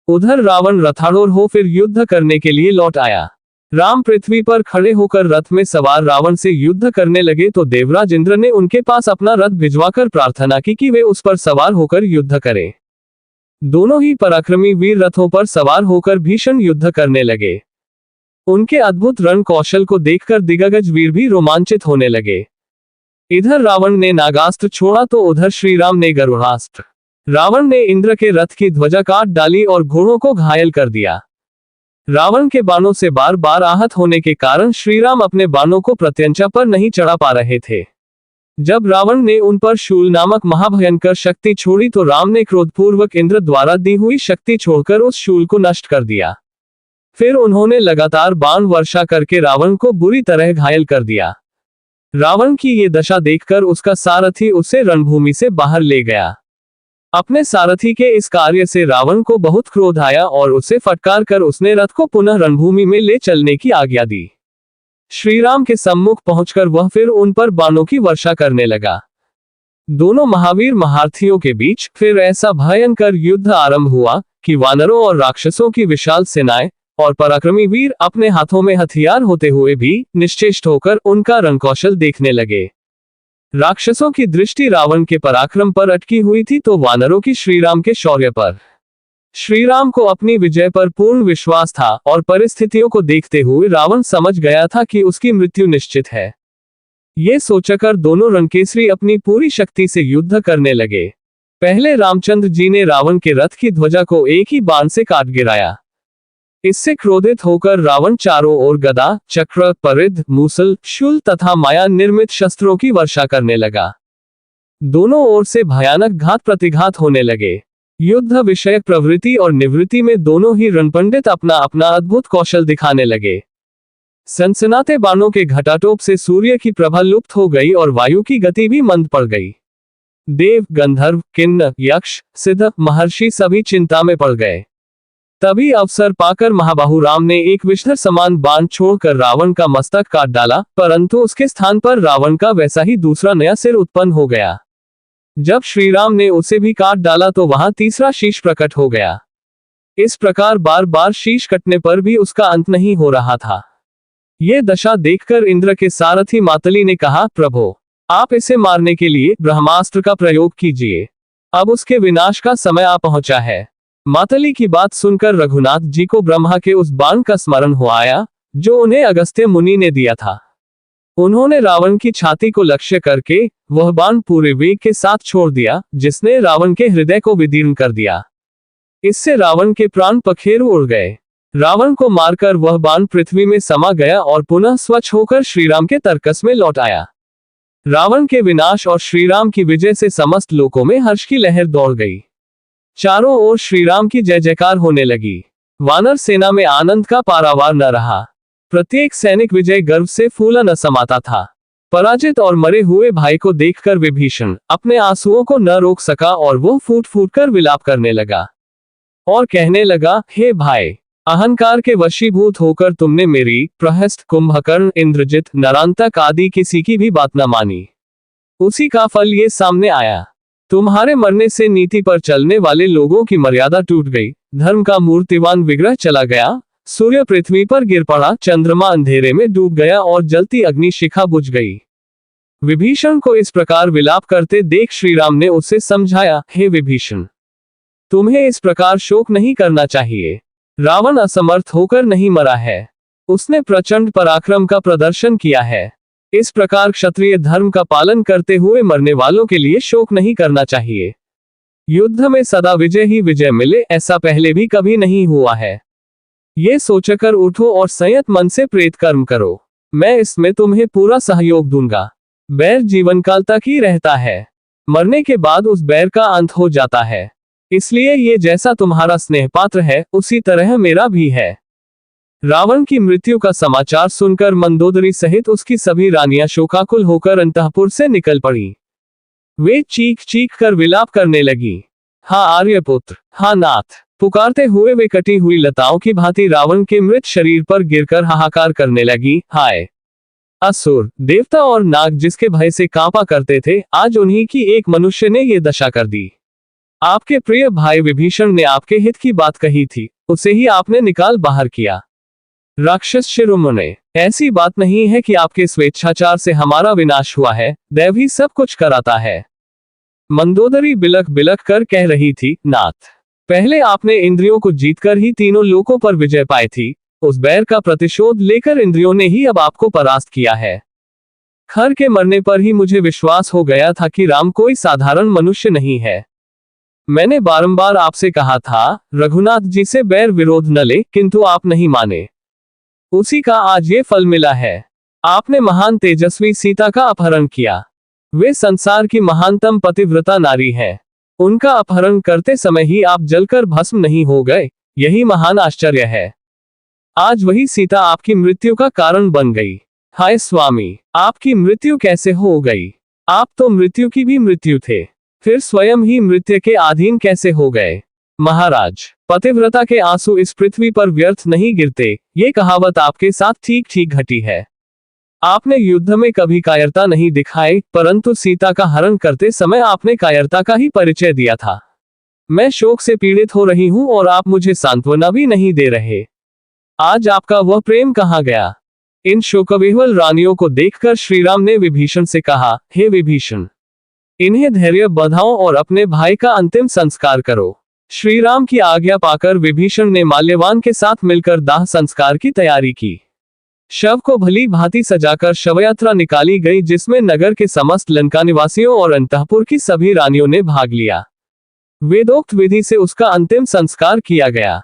उधर रावण रथाड़ोर हो फिर युद्ध करने के लिए लौट आया। राम पृथ्वी पर खड़े होकर रथ में सवार रावण से युद्ध करने लगे तो देवराज इंद्र ने उनके पास अपना रथ भिजवाकर प्रार्थना की कि वे उस पर सवार होकर युद्ध करें। दोनों ही पराक्रमी वीर रथों पर सवार होकर भीषण युद्ध करने लगे। उनके अद्भुत रण कौशल को देखकर दिग्गज वीर भी रोमांचित होने लगे। इधर रावण ने नागास्त्र छोड़ा तो उधर श्रीराम ने गरुड़ास्त्र। रावण ने इंद्र के रथ की ध्वजा काट डाली और घोड़ों को घायल कर दिया। रावण के बाणों से बार बार आहत होने के कारण श्रीराम अपने बाणों को प्रत्यंचा पर नहीं चढ़ा पा रहे थे। जब रावण ने उन पर शूल नामक महाभयंकर शक्ति छोड़ी तो राम ने क्रोधपूर्वक इंद्र द्वारा दी हुई शक्ति छोड़कर उस शूल को नष्ट कर दिया। फिर उन्होंने लगातार बाण वर्षा करके रावण को बुरी तरह घायल कर दिया। रावण की ये दशा देखकर उसका सारथी उसे रणभूमि से बाहर ले गया। अपने सारथी के इस कार्य से रावण को बहुत क्रोध आया और उसे फटकार कर उसने रथ को पुनः रणभूमि में ले चलने की आज्ञा दी। श्रीराम के सम्मुख पहुंचकर वह फिर उन पर बाणों की वर्षा करने लगा। दोनों महावीर महारथियों के बीच फिर ऐसा भयंकर युद्ध आरंभ हुआ कि वानरों और राक्षसों की विशाल सेनाएं और पराक्रमी वीर अपने हाथों में हथियार होते हुए भी निश्चेष्ट होकर उनका रणकौशल देखने लगे। राक्षसों की दृष्टि रावण के पराक्रम पर अटकी हुई थी तो वानरों की श्रीराम के शौर्य पर। श्रीराम को अपनी विजय पर पूर्ण विश्वास था और परिस्थितियों को देखते हुए रावण समझ गया था कि उसकी मृत्यु निश्चित है। ये सोचकर दोनों रणकेसरी अपनी पूरी शक्ति से युद्ध करने लगे। पहले रामचंद्र जी ने रावण के रथ की ध्वजा को एक ही बाण से काट गिराया। इससे क्रोधित होकर रावण चारों ओर गदा, चक्र, परिध, मूसल, शूल तथा माया निर्मित शस्त्रों की वर्षा करने लगा। दोनों ओर से भयानक घात प्रतिघात होने लगे। युद्ध विषयक प्रवृत्ति और निवृत्ति में दोनों ही रणपंडित अपना अपना अद्भुत कौशल दिखाने लगे। सनसनाते बाणों के घटाटोप से सूर्य की प्रभा लुप्त हो गई और वायु की गति भी मंद पड़ गई। देव, गंधर्व, किन्नर, यक्ष, सिद्ध, महर्षि सभी चिंता में पड़ गए। तभी अवसर पाकर महाबाहु राम ने एक विषधर समान बाण छोड़कर रावण का मस्तक काट डाला, परंतु उसके स्थान पर रावण का वैसा ही दूसरा नया सिर उत्पन्न हो गया। जब श्रीराम ने उसे भी काट डाला तो वहां तीसरा शीश प्रकट हो गया। इस प्रकार बार बार शीश कटने पर भी उसका अंत नहीं हो रहा था। ये दशा देखकर इंद्र के सारथी मातली ने कहा, प्रभो, आप इसे मारने के लिए ब्रह्मास्त्र का प्रयोग कीजिए। अब उसके विनाश का समय आ पहुंचा है। मातली की बात सुनकर रघुनाथ जी को ब्रह्मा के उस बाण का स्मरण हो आया जो उन्हें अगस्त्य मुनि ने दिया था। उन्होंने रावण की छाती को लक्ष्य करके वह बाण पूरे वेग के साथ छोड़ दिया, जिसने रावण के हृदय को विदीर्ण कर दिया। इससे रावण के प्राण पखेरु उड़ गए। रावण को मारकर वह बाण पृथ्वी में समा गया और पुनः स्वच्छ होकर श्रीराम के तर्कस में लौट आया। रावण के विनाश और श्रीराम की विजय से समस्त लोकों में हर्ष की लहर दौड़ गई। चारों ओर श्रीराम की जय जयकार होने लगी। वानर सेना में आनंद का पारावार न रहा। प्रत्येक सैनिक विजय गर्व से फूला न समाता था। पराजित और मरे हुए भाई को देखकर विभीषण अपने आंसुओं को न रोक सका और वो फूट फूट कर विलाप करने लगा और कहने लगा, हे भाई, अहंकार के वशीभूत होकर तुमने मेरी, प्रहस्त, कुंभकर्ण, इंद्रजित, नरांतक आदि किसी की भी बात न मानी। उसी का फल ये सामने आया। तुम्हारे मरने से नीति पर चलने वाले लोगों की मर्यादा टूट गई, धर्म का मूर्तिवान विग्रह चला गया, सूर्य पृथ्वी पर गिर पड़ा, चंद्रमा अंधेरे में डूब गया और जलती अग्नि शिखा बुझ गई। विभीषण को इस प्रकार विलाप करते देख श्रीराम ने उसे समझाया, हे विभीषण, तुम्हें इस प्रकार शोक नहीं करना चाहिए। रावण असमर्थ होकर नहीं मरा है, उसने प्रचंड पराक्रम का प्रदर्शन किया है। इस प्रकार क्षत्रिय धर्म का पालन करते हुए मरने वालों के लिए शोक नहीं करना चाहिए। युद्ध में सदा विजय ही विजय मिले, ऐसा पहले भी कभी नहीं हुआ है। ये सोचकर उठो और संयत मन से प्रेत कर्म करो। मैं इसमें तुम्हें पूरा सहयोग दूंगा। बैर जीवन काल तक ही रहता है, मरने के बाद उस बैर का अंत हो जाता है। इसलिए ये जैसा तुम्हारा स्नेह पात्र है, उसी तरह मेरा भी है। रावण की मृत्यु का समाचार सुनकर मंदोदरी सहित उसकी सभी रानियां शोकाकुल होकर अंतःपुर से निकल पड़ी। वे चीख चीख कर विलाप करने लगी। हाँ आर्यपुत्र, हाँ नाथ, पुकारते हुए वे कटी हुई लताओं की भांति रावण के मृत शरीर पर गिरकर हाहाकार करने लगी। हाय, असुर, देवता और नाग जिसके भय से कांपा करते थे, आज उन्हीं की एक मनुष्य ने ये दशा कर दी। आपके प्रिय भाई विभीषण ने आपके हित की बात कही थी, उसे ही आपने निकाल बाहर किया। राक्षस शिरोमणि, ऐसी बात नहीं है कि आपके स्वेच्छाचार से हमारा विनाश हुआ है, दैव ही सब कुछ कराता है। मंदोदरी बिलख बिलख कर कह रही थी, नाथ, पहले आपने इंद्रियों को जीतकर ही तीनों लोकों पर विजय पाई थी, उस बैर का प्रतिशोध लेकर इंद्रियों ने ही अब आपको परास्त किया है। खर के मरने पर ही मुझे विश्वास हो गया था कि राम कोई साधारण मनुष्य नहीं है। मैंने बारंबार आपसे कहा था, रघुनाथ जी से बैर विरोध न ले, किंतु आप नहीं माने। उसी का आज ये फल मिला है। आपने महान तेजस्वी सीता का अपहरण किया। वे संसार की महानतम पतिव्रता नारी है। उनका अपहरण करते समय ही आप जलकर भस्म नहीं हो गए, यही महान आश्चर्य है। आज वही सीता आपकी मृत्यु का कारण बन गई। हाय स्वामी, आपकी मृत्यु कैसे हो गई? आप तो मृत्यु की भी मृत्यु थे, फिर स्वयं ही मृत्यु के अधीन कैसे हो गए? महाराज, पतिव्रता के आंसू इस पृथ्वी पर व्यर्थ नहीं गिरते, ये कहावत आपके साथ ठीक ठीक घटी है। आपने युद्ध में कभी कायरता नहीं दिखाई, परंतु सीता का हरण करते समय आपने कायरता का ही परिचय दिया था। मैं शोक से पीड़ित हो रही हूं और आप मुझे सांत्वना भी नहीं दे रहे। आज आपका वह प्रेम कहाँ गया? इन शोकविह्वल रानियों को देखकर श्रीराम ने विभीषण से कहा, हे विभीषण, इन्हें धैर्य बधाओ और अपने भाई का अंतिम संस्कार करो। श्रीराम की आज्ञा पाकर विभीषण ने माल्यवान के साथ मिलकर दाह संस्कार की तैयारी की। शव को भली भांति सजाकर शवयात्रा निकाली गई, जिसमें नगर के समस्त लंका निवासियों और अंतःपुर की सभी रानियों ने भाग लिया। वेदोक्त विधि से उसका अंतिम संस्कार किया गया।